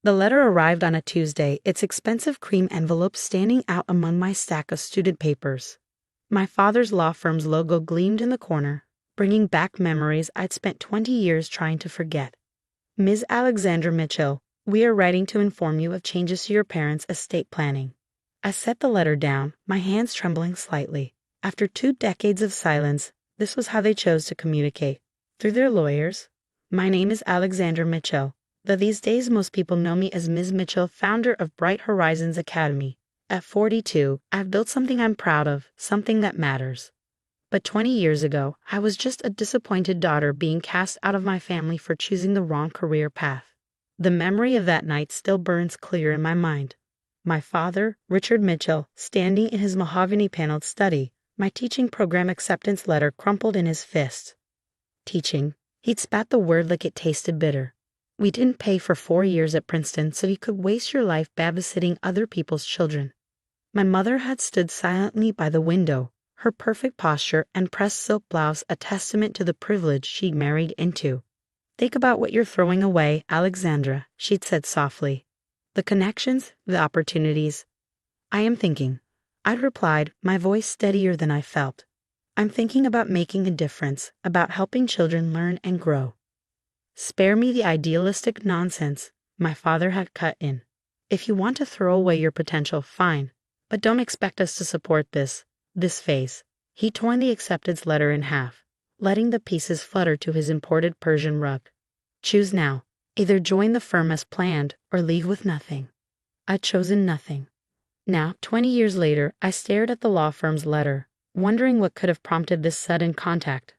The letter arrived on a Tuesday, its expensive cream envelope standing out among my stack of student papers. My father's law firm's logo gleamed in the corner, bringing back memories I'd spent 20 years trying to forget. Ms. Alexandra Mitchell, we are writing to inform you of changes to your parents' estate planning. I set the letter down, my hands trembling slightly. After 2 decades of silence, this was how they chose to communicate. Through their lawyers. My name is Alexandra Mitchell, though these days most people know me as Ms. Mitchell, founder of Bright Horizons Academy. At 42, I've built something I'm proud of, something that matters. But 20 years ago, I was just a disappointed daughter being cast out of my family for choosing the wrong career path. The memory of that night still burns clear in my mind. My father, Richard Mitchell, standing in his mahogany-paneled study, my teaching program acceptance letter crumpled in his fist. Teaching. He'd spat the word like it tasted bitter. We didn't pay for 4 years at Princeton so you could waste your life babysitting other people's children. My mother had stood silently by the window, her perfect posture and pressed silk blouse a testament to the privilege she'd married into. Think about what you're throwing away, Alexandra, she'd said softly. The connections, the opportunities. I am thinking. I'd replied, my voice steadier than I felt. I'm thinking about making a difference, about helping children learn and grow. Spare me the idealistic nonsense, my father had cut in. If you want to throw away your potential, fine. But don't expect us to support this phase. He torn the acceptance letter in half, letting the pieces flutter to his imported Persian rug. Choose now. Either join the firm as planned or leave with nothing. I'd chosen nothing. Now, 20 years later, I stared at the law firm's letter, wondering what could have prompted this sudden contact.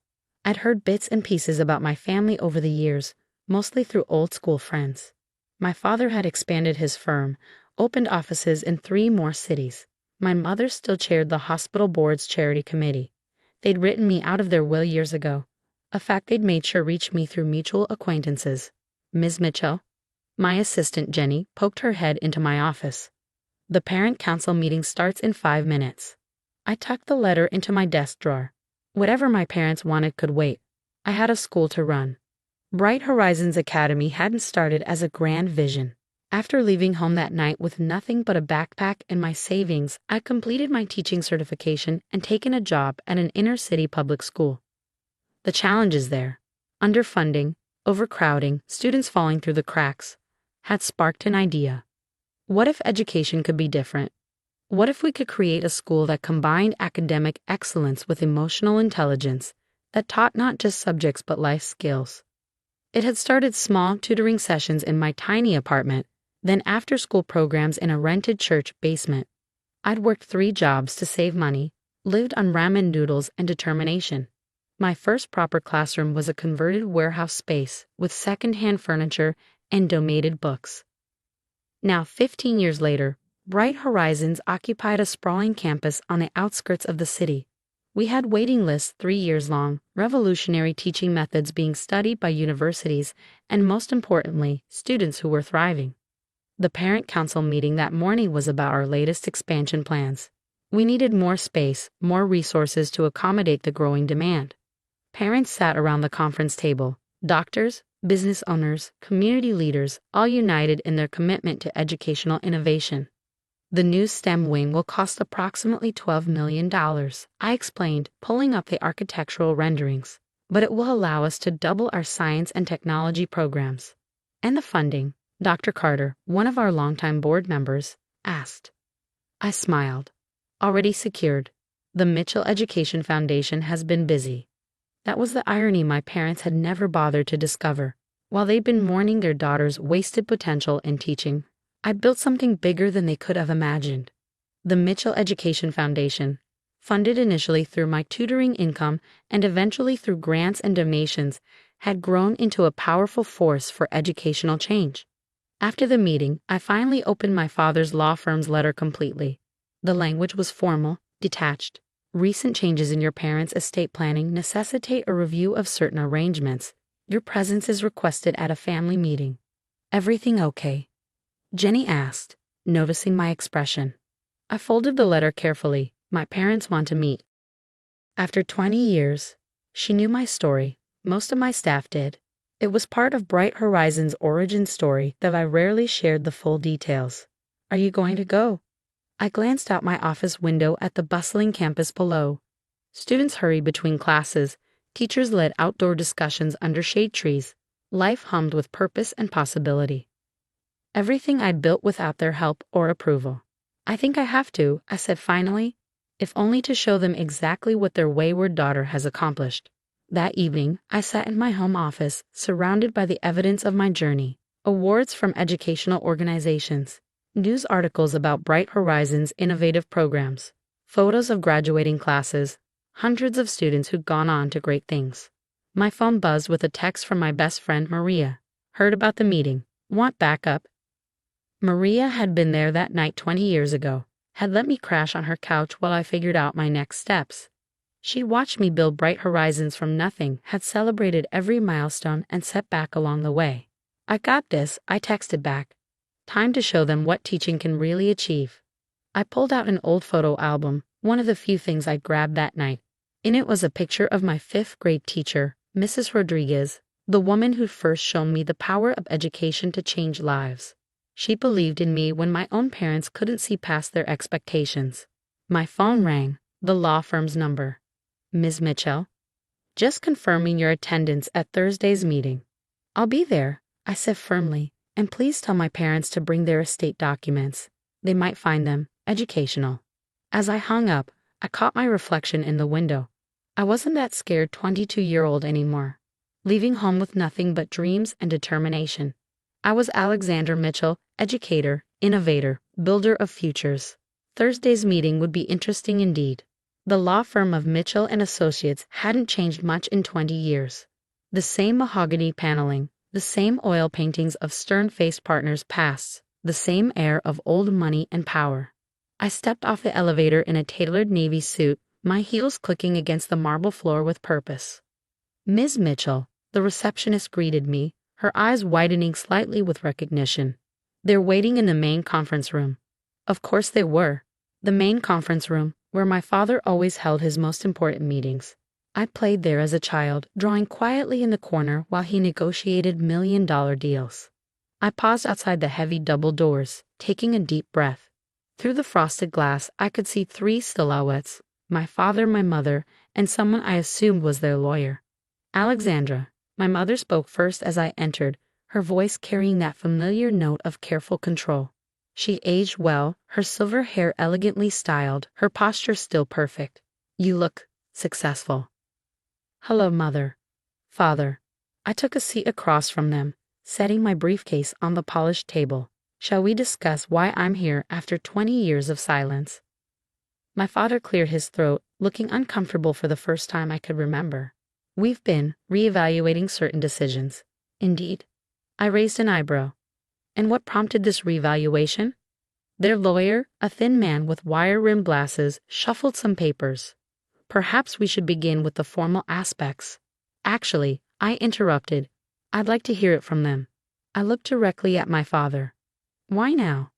I'd heard bits and pieces about my family over the years, mostly through old school friends. My father had expanded his firm, opened offices in 3 more cities. My mother still chaired the hospital board's charity committee. They'd written me out of their will years ago, a fact they'd made sure reached me through mutual acquaintances. Ms. Mitchell, my assistant Jenny, poked her head into my office. The parent council meeting starts in 5 minutes. I tucked the letter into my desk drawer. Whatever my parents wanted could wait. I had a school to run. Bright Horizons Academy hadn't started as a grand vision. After leaving home that night with nothing but a backpack and my savings, I completed my teaching certification and taken a job at an inner-city public school. The challenges there, underfunding, overcrowding, students falling through the cracks, had sparked an idea. What if education could be different? What if we could create a school that combined academic excellence with emotional intelligence, that taught not just subjects but life skills? It had started small tutoring sessions in my tiny apartment, then after-school programs in a rented church basement. I'd worked 3 jobs to save money, lived on ramen noodles and determination. My first proper classroom was a converted warehouse space with second-hand furniture and donated books. Now, 15 years later, Bright Horizons occupied a sprawling campus on the outskirts of the city. We had waiting lists 3 years long, revolutionary teaching methods being studied by universities, and most importantly, students who were thriving. The parent council meeting that morning was about our latest expansion plans. We needed more space, more resources to accommodate the growing demand. Parents sat around the conference table, doctors, business owners, community leaders, all united in their commitment to educational innovation. The new STEM wing will cost approximately $12 million, I explained, pulling up the architectural renderings. But it will allow us to double our science and technology programs. And the funding, Dr. Carter, one of our longtime board members, asked. I smiled. Already secured. The Mitchell Education Foundation has been busy. That was the irony my parents had never bothered to discover. While they'd been mourning their daughter's wasted potential in teaching, I'd built something bigger than they could have imagined. The Mitchell Education Foundation, funded initially through my tutoring income and eventually through grants and donations, had grown into a powerful force for educational change. After the meeting, I finally opened my father's law firm's letter completely. The language was formal, detached. Recent changes in your parents' estate planning necessitate a review of certain arrangements. Your presence is requested at a family meeting. Everything okay? Jenny asked, noticing my expression. I folded the letter carefully. My parents want to meet. After 20 years, she knew my story. Most of my staff did. It was part of Bright Horizons' origin story that I rarely shared the full details. Are you going to go? I glanced out my office window at the bustling campus below. Students hurried between classes, teachers led outdoor discussions under shade trees. Life hummed with purpose and possibility. Everything I'd built without their help or approval. I think I have to, I said finally, if only to show them exactly what their wayward daughter has accomplished. That evening, I sat in my home office, surrounded by the evidence of my journey, awards from educational organizations, news articles about Bright Horizons' innovative programs, photos of graduating classes, hundreds of students who'd gone on to great things. My phone buzzed with a text from my best friend Maria. Heard about the meeting. Want backup? Maria had been there that night 20 years ago, had let me crash on her couch while I figured out my next steps. She watched me build Bright Horizons from nothing, had celebrated every milestone and setback along the way. I got this, I texted back. Time to show them what teaching can really achieve. I pulled out an old photo album, one of the few things I grabbed that night. In it was a picture of my 5th grade teacher, Mrs. Rodriguez, the woman who'd first shown me the power of education to change lives. She believed in me when my own parents couldn't see past their expectations. My phone rang, the law firm's number. Ms. Mitchell, just confirming your attendance at Thursday's meeting. I'll be there, I said firmly, and please tell my parents to bring their estate documents. They might find them educational. As I hung up, I caught my reflection in the window. I wasn't that scared 22-year-old anymore, leaving home with nothing but dreams and determination. I was Alexandra Mitchell, educator, innovator, builder of futures. Thursday's meeting would be interesting indeed. The law firm of Mitchell and Associates hadn't changed much in 20 years. The same mahogany paneling, the same oil paintings of stern-faced partners pasts, the same air of old money and power. I stepped off the elevator in a tailored navy suit, my heels clicking against the marble floor with purpose. Ms. Mitchell, the receptionist greeted me, her eyes widening slightly with recognition. They're waiting in the main conference room. Of course they were. The main conference room, where my father always held his most important meetings. I played there as a child, drawing quietly in the corner while he negotiated million-dollar deals. I paused outside the heavy double doors, taking a deep breath. Through the frosted glass, I could see 3 silhouettes, my father, my mother, and someone I assumed was their lawyer. Alexandra, my mother spoke first as I entered, her voice carrying that familiar note of careful control. She aged well, her silver hair elegantly styled, her posture still perfect. You look successful. Hello, Mother. Father. I took a seat across from them, setting my briefcase on the polished table. Shall we discuss why I'm here after 20 years of silence? My father cleared his throat, looking uncomfortable for the first time I could remember. We've been reevaluating certain decisions. Indeed. I raised an eyebrow. And what prompted this reevaluation? Their lawyer, a thin man with wire-rimmed glasses, shuffled some papers. Perhaps we should begin with the formal aspects. Actually, I interrupted. I'd like to hear it from them. I looked directly at my father. Why now?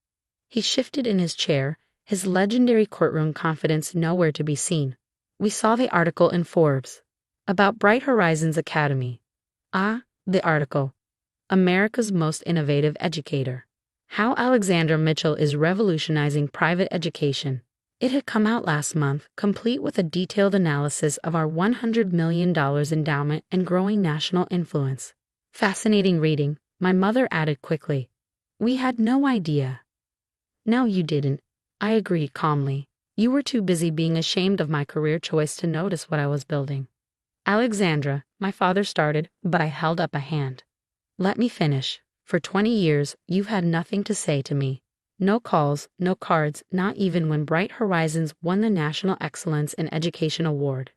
He shifted in his chair, his legendary courtroom confidence nowhere to be seen. We saw the article in Forbes. About Bright Horizons Academy. Ah, the article. America's most innovative educator. How Alexandra Mitchell is revolutionizing private education. It had come out last month, complete with a detailed analysis of our $100 million endowment and growing national influence. Fascinating reading, my mother added quickly. We had no idea. No, you didn't. I agreed calmly. You were too busy being ashamed of my career choice to notice what I was building. Alexandra, my father started, but I held up a hand. Let me finish. For 20 years, you've had nothing to say to me. No calls, no cards, not even when Bright Horizons won the National Excellence in Education Award.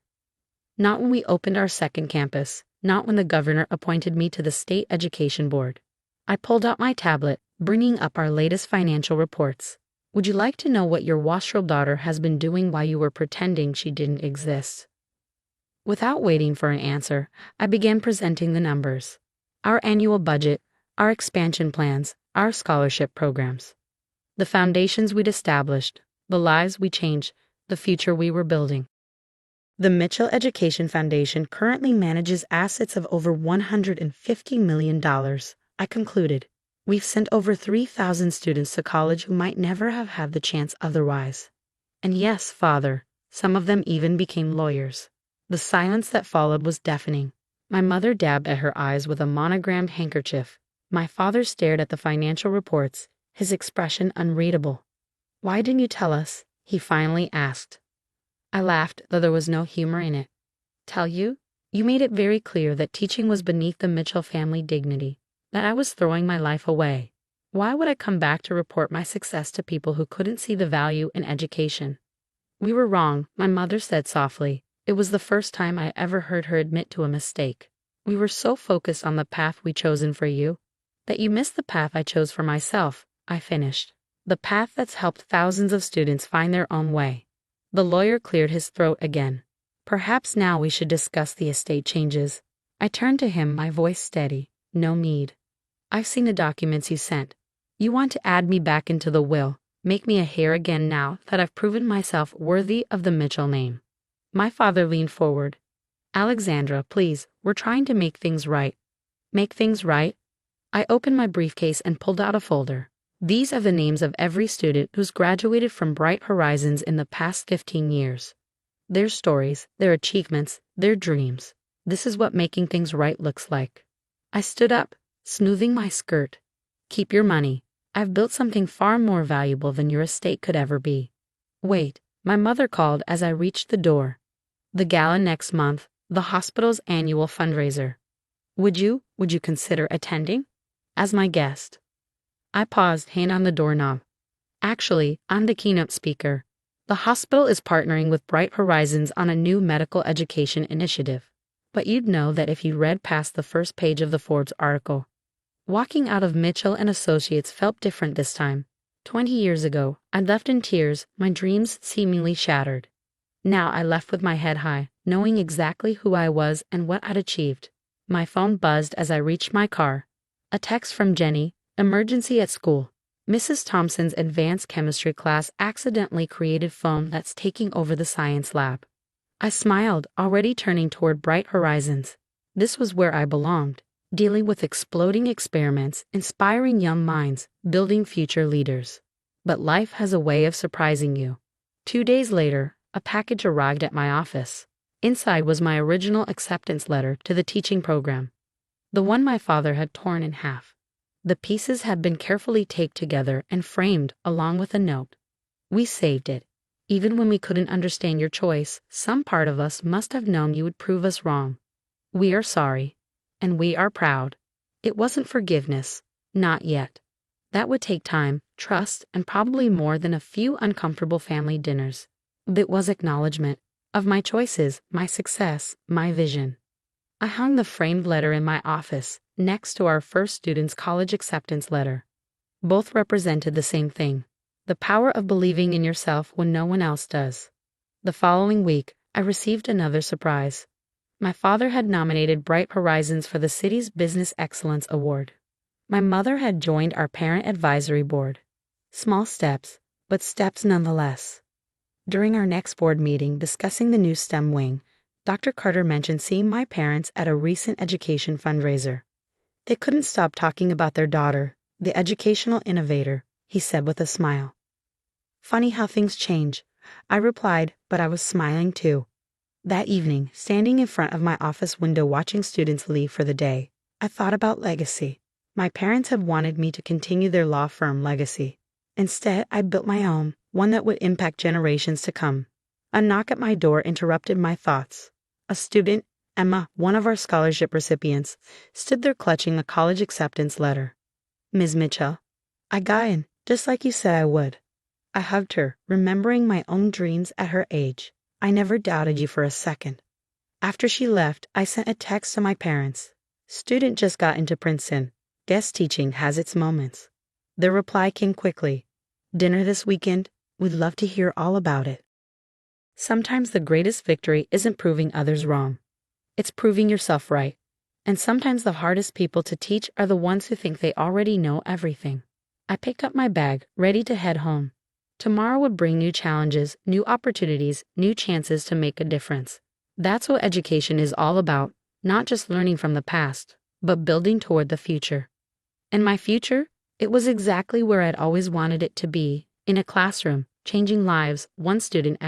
Not when we opened our second campus, not when the governor appointed me to the State Education Board. I pulled out my tablet, bringing up our latest financial reports. Would you like to know what your wastrel daughter has been doing while you were pretending she didn't exist? Without waiting for an answer, I began presenting the numbers. Our annual budget, our expansion plans, our scholarship programs. The foundations we'd established, the lives we changed, the future we were building. The Mitchell Education Foundation currently manages assets of over $150 million. I concluded. We've sent over 3,000 students to college who might never have had the chance otherwise. And yes, Father, some of them even became lawyers. The silence that followed was deafening. My mother dabbed at her eyes with a monogrammed handkerchief. My father stared at the financial reports, his expression unreadable. "Why didn't you tell us?" he finally asked. I laughed, though there was no humor in it. "Tell you? You made it very clear that teaching was beneath the Mitchell family dignity, that I was throwing my life away. Why would I come back to report my success to people who couldn't see the value in education?" "We were wrong," my mother said softly. It was the first time I ever heard her admit to a mistake. "We were so focused on the path we chosen for you, that you missed the path I chose for myself," I finished. "The path that's helped thousands of students find their own way." The lawyer cleared his throat again. "Perhaps now we should discuss the estate changes." I turned to him, my voice steady. "No need. I've seen the documents you sent. You want to add me back into the will, make me a heir again now that I've proven myself worthy of the Mitchell name." My father leaned forward. "Alexandra, please, we're trying to make things right." "Make things right?" I opened my briefcase and pulled out a folder. "These are the names of every student who's graduated from Bright Horizons in the past 15 years. Their stories, their achievements, their dreams. This is what making things right looks like." I stood up, smoothing my skirt. "Keep your money. I've built something far more valuable than your estate could ever be." "Wait," my mother called as I reached the door. "The gala next month, the hospital's annual fundraiser. Would you consider attending? As my guest?" I paused, hand on the doorknob. "Actually, I'm the keynote speaker. The hospital is partnering with Bright Horizons on a new medical education initiative. But you'd know that if you read past the first page of the Forbes article." Walking out of Mitchell and Associates felt different this time. 20 years ago, I'd left in tears, my dreams seemingly shattered. Now I left with my head high, knowing exactly who I was and what I'd achieved. My phone buzzed as I reached my car. A text from Jenny. "Emergency at school. Mrs. Thompson's advanced chemistry class accidentally created foam that's taking over the science lab." I smiled, already turning toward Bright Horizons. This was where I belonged, dealing with exploding experiments, inspiring young minds, building future leaders. But life has a way of surprising you. 2 days later, a package arrived at my office. Inside was my original acceptance letter to the teaching program, the one my father had torn in half. The pieces had been carefully taped together and framed along with a note. "We saved it. Even when we couldn't understand your choice, some part of us must have known you would prove us wrong. We are sorry. And we are proud." It wasn't forgiveness. Not yet. That would take time, trust, and probably more than a few uncomfortable family dinners. It was acknowledgement of my choices, my success, my vision. I hung the framed letter in my office, next to our first student's college acceptance letter. Both represented the same thing: the power of believing in yourself when no one else does. The following week, I received another surprise. My father had nominated Bright Horizons for the city's Business Excellence Award. My mother had joined our parent advisory board. Small steps, but steps nonetheless. During our next board meeting discussing the new STEM wing, Dr. Carter mentioned seeing my parents at a recent education fundraiser. They couldn't stop talking about their daughter, the educational innovator, he said with a smile. "Funny how things change," I replied, but I was smiling too. That evening, standing in front of my office window watching students leave for the day, I thought about legacy. My parents had wanted me to continue their law firm legacy. Instead, I built my own, one that would impact generations to come. A knock at my door interrupted my thoughts. A student, Emma, one of our scholarship recipients, stood there clutching a college acceptance letter. "Ms. Mitchell." I got in, just like you said I would. I hugged her, remembering my own dreams at her age. "I never doubted you for a second." After she left, I sent a text to my parents. "Student just got into Princeton. Guest teaching has its moments." Their reply came quickly. "Dinner this weekend? We'd love to hear all about it." Sometimes the greatest victory isn't proving others wrong. It's proving yourself right. And sometimes the hardest people to teach are the ones who think they already know everything. I picked up my bag, ready to head home. Tomorrow would bring new challenges, new opportunities, new chances to make a difference. That's what education is all about, not just learning from the past, but building toward the future. And my future? It was exactly where I'd always wanted it to be, in a classroom, changing lives, one student